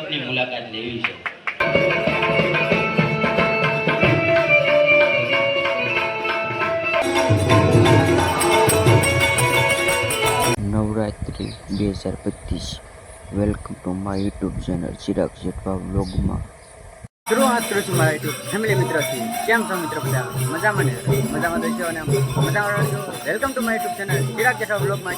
વ્લોગની મુલાકાત લેવી છે। Navratri 2025 welcome to my YouTube channel Chirag Jethwa વ્લોગમાં શરૂઆત કરું છું મારા યુટ્યુબ ફેમિલી મિત્રોથી। કેમ છો મિત્રો? બધા મજામાં ને? મજામાં દઈશો અને મજામાં રહેજો। Welcome to my YouTube channel Chirag Jethwa વ્લોગમાં।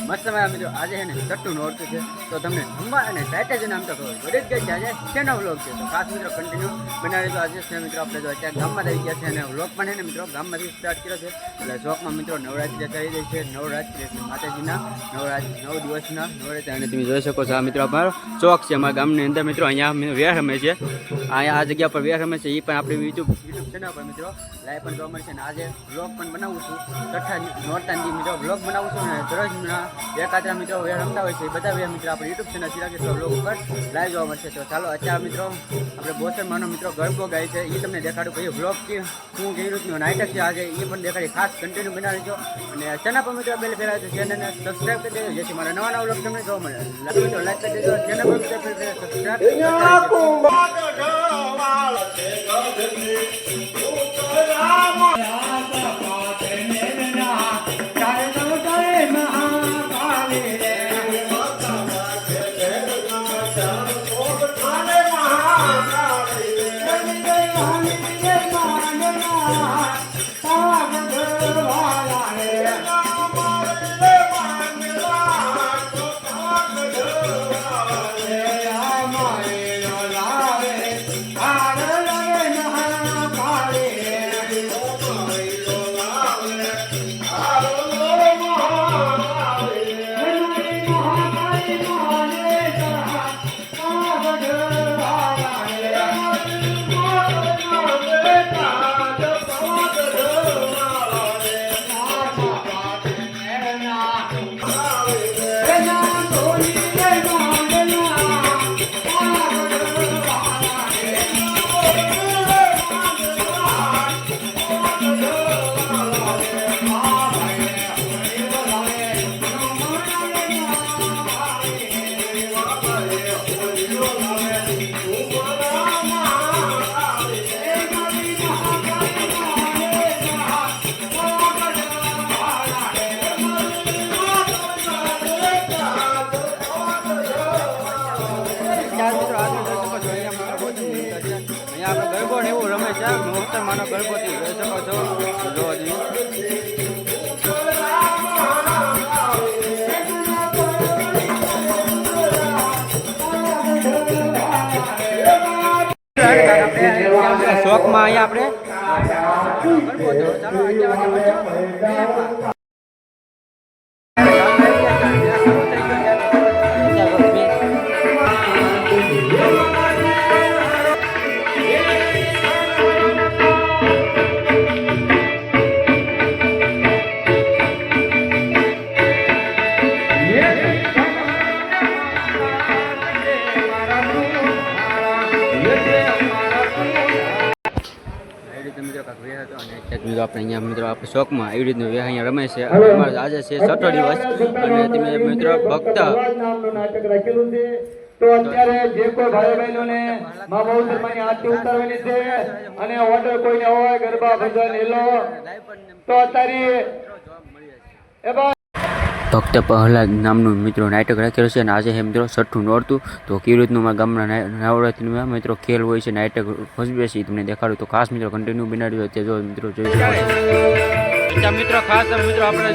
મસ્ત મારા મિત્રો આજે છે ને છઠ્ઠું નોરતું છે, તો તમને ખંભા અને ટાઈટે જ નામ તો ખબર પડી જ ગઈ છે આજે શેનો વ્લોગ છે, તો ખાસ મિત્રો કન્ટિન્યુ બનાવી દો। આજે છે મિત્રો આપણે જો અત્યારે ગામમાં આવી ગયા છે અને વ્લોગ પણ છે ને મિત્રો ગામમાંથી સ્ટાર્ટ કર્યો છે। એટલે ચોકમાં મિત્રો નવરાત્રિ ચાલી રહી છે। નવરાત્રિ એટલે માતાજીના 9 દિવસના નવરાત્રિ, અને તમે જોઈ શકો છો આ મિત્રો અમારો ચોક છે અમારા ગામની અંદર મિત્રો। અહીંયા વેર રમે છે, અહીંયા આ જગ્યા પર વેર રમે છે, એ પણ આપણે યુટ્યુબ ચેનલ પર મિત્રો લાઈવ પણ જોવા મળશે। અને આજે વ્લોગ પણ બનાવું છું, છઠ્ઠા નોરતાની મિત્રો વ્લોગ બનાવું છું, અને દરરોજના એકાદા મિત્રો વેર રમતા હોય છે, એ બધા વેર મિત્રો આપણે YouTube channel Chirag Jethwa vlog ઉપર લાઈવ જોવા મળશે। તો ચાલો અત્યારે મિત્રો આપણે બોસરમાંનો મિત્રો ગરબો ગાય છે, એ તમને દેખાડું ભાઈ વ્લોગ કે શું કઈ રીતનું નાટક છે આજે, એ પણ દેખાડી ખાસ કન્ટિન્યુ બનાવી દો। અને ચેનલ પર મિત્રો પહેલે પહેલાં ચેનલને સબસ્ક્રાઈબ કરી દેજો, જેથી મારા નવા વ્લોગ તમને જોવા મળે। લાઈક કરી દેજો, ચેનલ પર મિત્રો સબસ્ક્રાઈબ ગરબો ને એવું રમે છે, મોહતરમાનો ગરબો થી જોઈ શકો છો। જોવા જઈએ શોખમાં અહીંયા આપણે ગરબો ચાલો આપણે અહીંયા મિત્રો આપણે શોખમાં એવી રીતનું વેહ અહીંયા રમે છે। અમારે આજે છે છઠ્ઠો દિવસ, અને તમે મિત્રો ભક્ત તો અત્યારે જે કોઈ ભાઈ બહેનોને મા બહુચરમાની આરતી ઉતારવાની છે અને ઓર્ડર કોઈને હોય ગરબા ભજન એલો તો અત્યારે ભક્ત પ્રહલાદ નામનું મિત્રો નાટક રાખેલું છે, અને આજે છે મિત્રો છઠ્ઠું નોરતું। તો કેવી રીતનું અમારા ગામના નવરાત્રિમાં મિત્રો ખેલ હોય છે, નાટક ભજવે છે, તમને દેખાડું। તો ખાસ મિત્રો કન્ટિન્યુ બનાવ્યું તે જો મિત્રો જોઈ શકો મિત્રો। ખાસ મિત્રો આપણે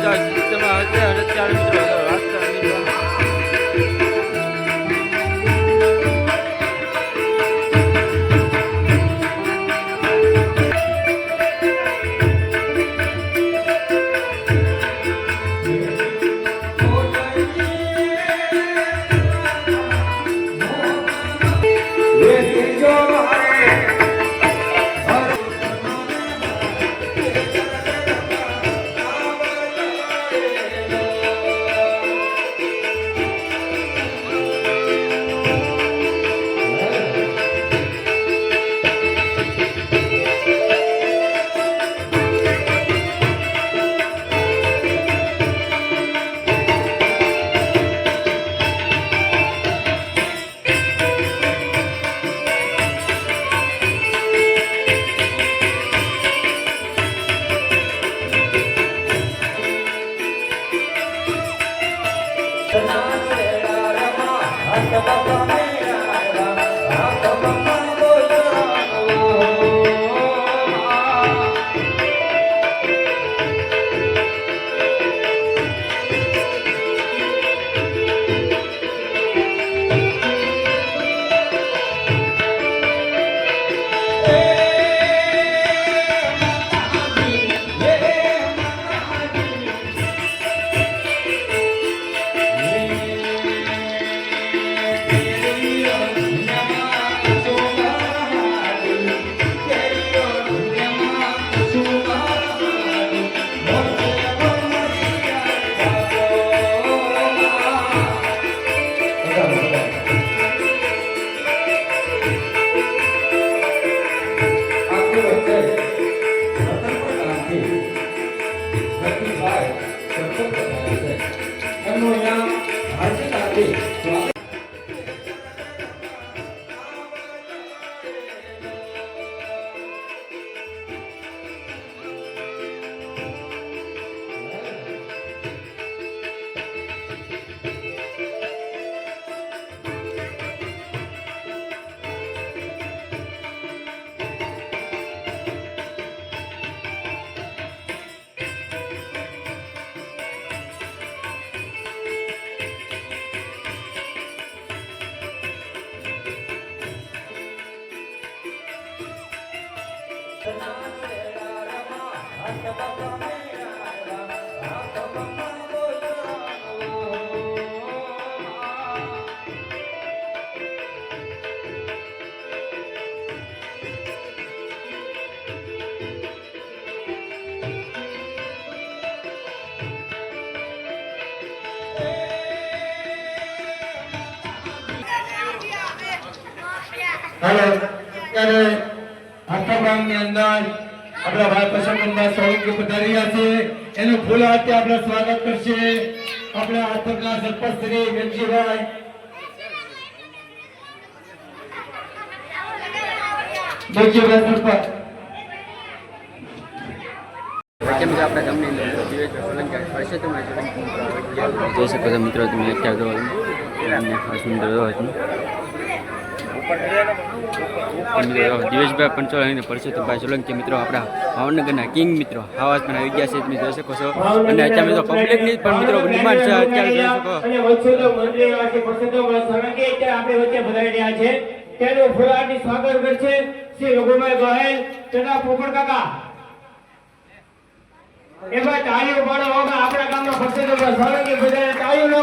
સૌનું અહીંયા હાર્દિક હાર્દિક સ્વાગત. હાલો ત્યારે આખા ગામની અંદર આપણા ભાઈ પસંદભાઈ સોલંકી પધારી રહ્યા છે એનું ફૂલ હાથે આપણે સ્વાગત કરશે આપણા આથકના સરપંચ શ્રી વેલજીભાઈ. વેલજીભાઈ સરપંચ વચ્ચે મિત્રો આપણા ગામની અંદર દિવેશભાઈ સોલંકી હર્ષે તમે જોઈ શકો છો મિત્રો, તમે અત્યારે જો સુંદર દિવેશભાઈ પંચોલ અને પરસોત્તમભાઈ સોલંકી મિત્રો આપણા ભાવનગરના કિંગ મિત્રો આવાજ પણ આવી ગયા છે, તમે જોઈ શકો છો. અને અત્યારે મિત્રો પબ્લિકની પણ મિત્રો ડિમાન્ડ છે, અત્યારે જોઈ શકો. અને વચ્ચે મંડળીવાસી પરસોત્તમભાઈ સોલંકી અત્યારે આપણે વચ્ચે પધારી રહ્યા છે. તેનું ફૂલહારથી સ્વાગત કરશે શ્રી રઘુભાઈ ગોહેલ તથા પોપટ કાકા. એમાં તાળીઓ પાડવામાં આપણા ગામના પરસોત્તમભાઈ સોલંકી બધાને તાળીઓનો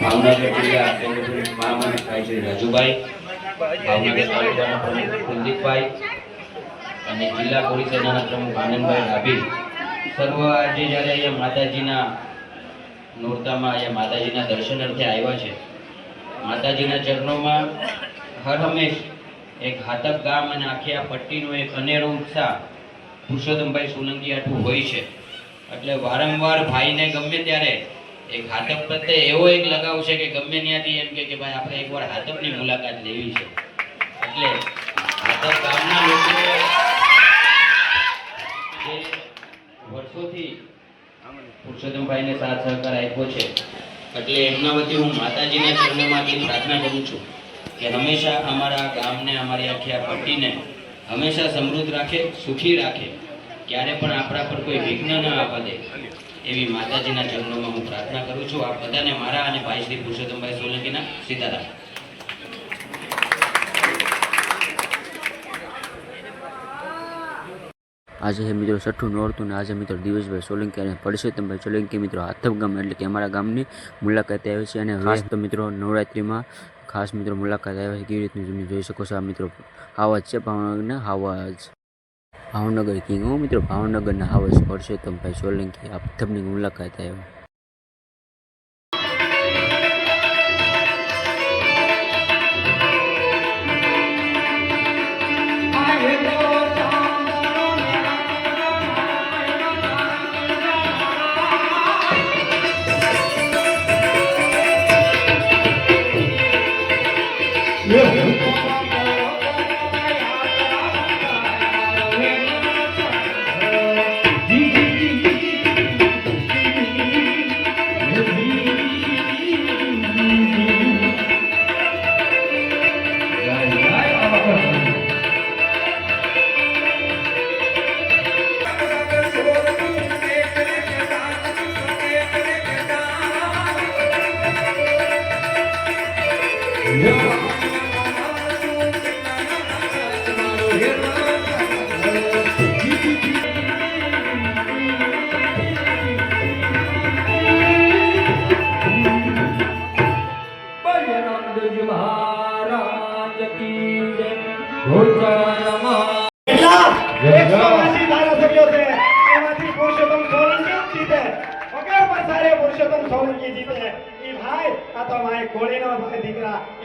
ભાવનગર જિલ્લા કેન્દ્રીય મહામંત્રી ભાઈ શ્રી રાજુભાઈ, ભાવનગર તાલુકાના પ્રમુખ કુલદીપભાઈ અને જિલ્લા પોલીસ સેનાના પ્રમુખ આનંદભાઈ ડાભી સર્વ આજે જ્યારે અહીંયા માતાજીના નોરતામાં અહીંયા માતાજીના દર્શન અર્થે આવ્યા છે. માતાજીના ચરણોમાં હર હંમેશ એક હાતક ગામ અને આખી આ પટ્ટીનો એક અનેરો ઉત્સાહ પુરુષોત્તમભાઈ સોલંકી આટલું હોય છે. એટલે વારંવાર ભાઈને ગમે ત્યારે એક હાતક પ્રત્યે એવો એક લગાવ છે કે ગમે ત્યાંથી એમ કે ભાઈ આપણે એકવાર હાતકની મુલાકાત લેવી છે. એટલે હાતક ગામના લોકો જે વર્ષોથી પુરુષોત્તમભાઈને સાથ સહકાર આપ્યો છે, એટલે એમના વતી હું માતાજીના ચરણોમાંથી પ્રાર્થના કરું છું કે હંમેશા અમારા ગામને, અમારી આખી આ પટ્ટીને હંમેશા સમૃદ્ધ રાખે, સુખી રાખે, ક્યારે પણ આપણા પર કોઈ વિઘ્ન ન આવવા દે, એવી માતાજીના ચરણોમાં હું પ્રાર્થના કરું છું. આપ બધાને મારા અને ભાઈ શ્રી પુરુષોત્તમભાઈ સોલંકીના સીતારામ. આજે છે મિત્રો છઠ્ઠું નોરતું ને આજે મિત્રો દિવેશભાઈ સોલંકી અને પરસોત્તમભાઈ સોલંકી મિત્રો હાથપ ગામ એટલે કે અમારા ગામની મુલાકાતે આવે છે. અને ખાસ તો મિત્રો નવરાત્રિમાં ખાસ મિત્રો મુલાકાત આવે છે. કેવી રીતનું તમે જોઈ શકો છો. આ મિત્રો આવાજ છે ભાવનગરના આવાજ, ભાવનગર કિંગ હો મિત્રો, ભાવનગરના આવાજ પરસોત્તમભાઈ સોલંકી હાથપની મુલાકાત આવ્યા.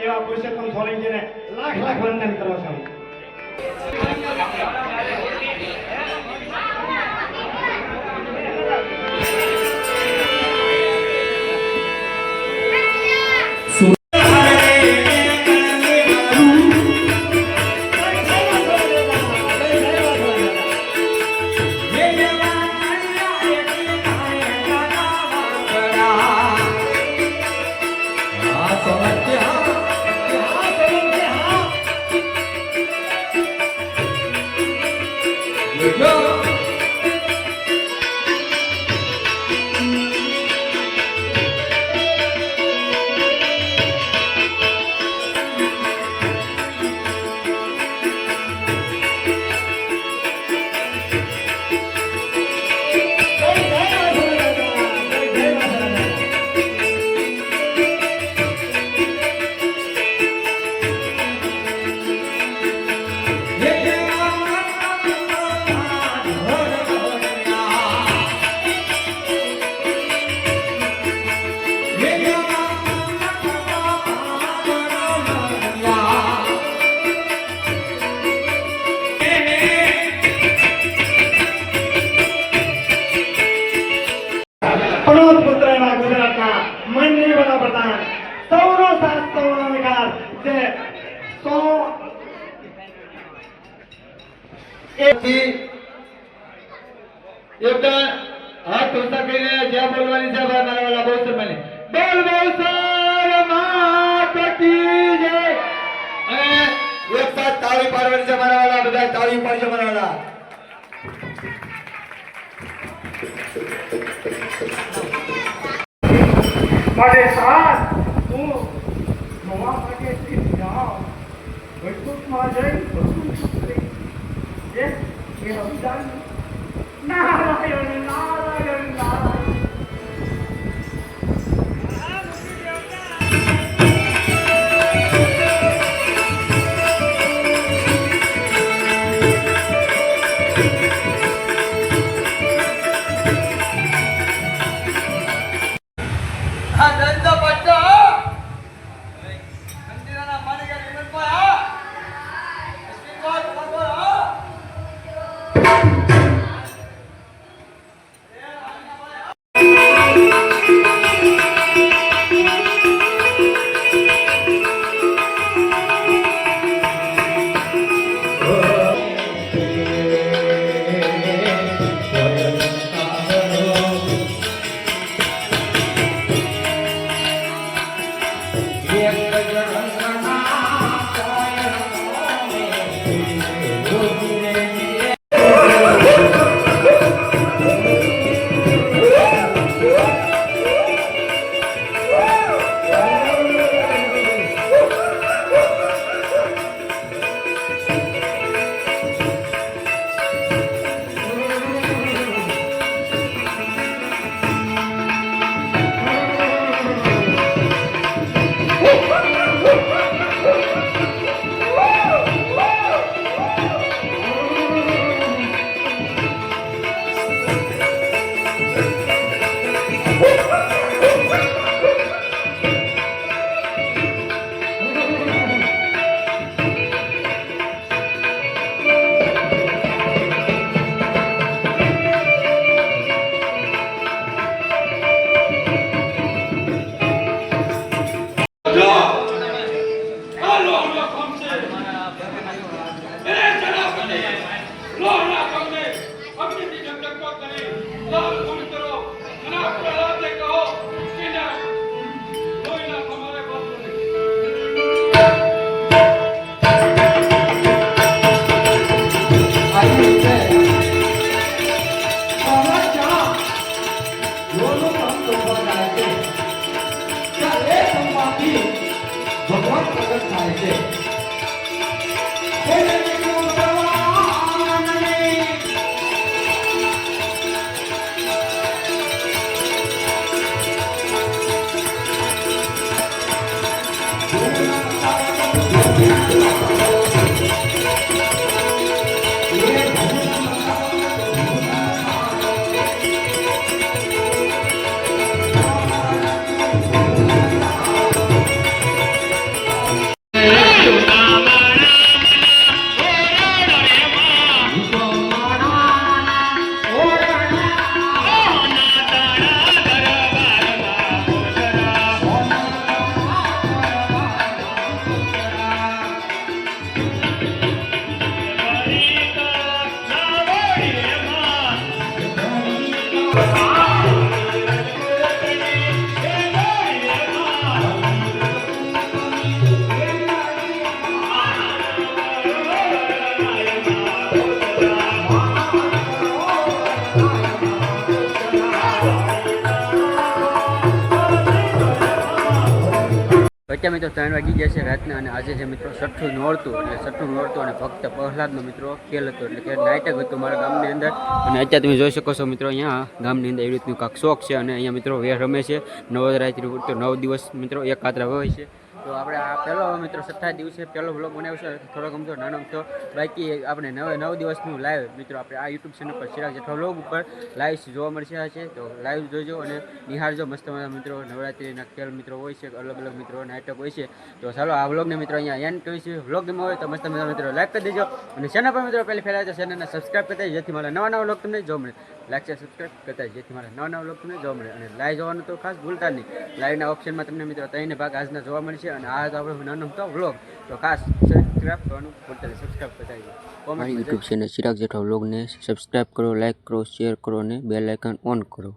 એવા પુરુષોત્તમ સોલંકીને લાખ લાખ વંદન કરો છો. પ્રણવ પુત્ર એવા ગુજરાતના માનનીય વડાપ્રધાન સૌનો સાથ સૌનો વિકાસ જે એકદમ હાથ ધોતા કરીને જ્યાં બોલવાની છે ભાઈ મારા વાલા બહુ શર્માની બોલ બોલ સર માતા કી જય અને એક સાથ તાળી પાડવાની છે મારા વાલા બધા તાળી પાડજો મારા વાલા મારે સાથ હું નવા માટે જાઉં વૈકુંઠમાં જઈ એ રમજાન નારાયણ નારાયણ નારાયણ ભગવાન પ્રગટ થાય છે અત્યારે મિત્રો 3 વાગી ગયા છે રાતના અને આજે છે મિત્રો છઠ્ઠું નોરતું એટલે છઠ્ઠું નોરતું અને ભક્ત પ્રહલાદનો મિત્રો ખેલ હતો એટલે કે નાટક હતું મારા ગામની અંદર અને અત્યારે તમે જોઈ શકો છો મિત્રો અહીંયા ગામની અંદર એવી રીતનું કાંક શોખ છે અને અહીંયા મિત્રો વેર રમે છે નવરાત્રિ તો 9 દિવસ મિત્રો એક કાતરા હોય છે તો આપણે આ પહેલો મિત્રો 7 દિવસે પહેલો બ્લોગ બનાવ્યો છે થોડોક અમથો નાનો અમથો બાકી આપણે 9 દિવસનું લાઈવ મિત્રો આપણે આ યુટ્યુબ ચેનલ પર ચિરાગ જેઠવા બ્લોગ ઉપર લાઈવ જોવા મળશે છે તો લાઈવ જોજો અને નિહાળજો મસ્ત મજા મિત્રો નવરાત્રિના ખેલ મિત્રો હોય છે અલગ અલગ મિત્રો નાટક હોય છે તો ચાલો આ બ્લોગને મિત્રો અહીંયા એન્ડ કરીશું બ્લોગ ગમ્યો હોય તો મસ્ત મજા મિત્રો લાઈક કરી દેજો અને ચેનલ પર મિત્રો પહેલી ફેલાય તો ચેનલને સબસ્ક્રાઈબ કરતા જેથી મારા નવા બ્લોગ તમને જોવા મળે લાઈક છે સબસ્ક્રાઈબ કરતા જેથી મારા નવા બ્લોગ તમને જોવા મળે અને લાઈવ જોવાનું તો ખાસ ભૂલતા નહીં લાઈવના ઓપ્શનમાં તમને મિત્રો 3 ભાગ આજના જોવા મળશે અને આ તો આપણે નાનો તો વ્લોગ તો ખાસ સબસ્ક્રાઈબ કરવાનું ભૂલતા નહીં સબસ્ક્રાઈબ કરતા મારી યુટ્યુબ ચેનલ ચિરાગ જેઠવા વ્લોગને સબસ્ક્રાઈબ કરો, લાઈક કરો, શેર કરો અને બેલ આઇકન ઓન કરો.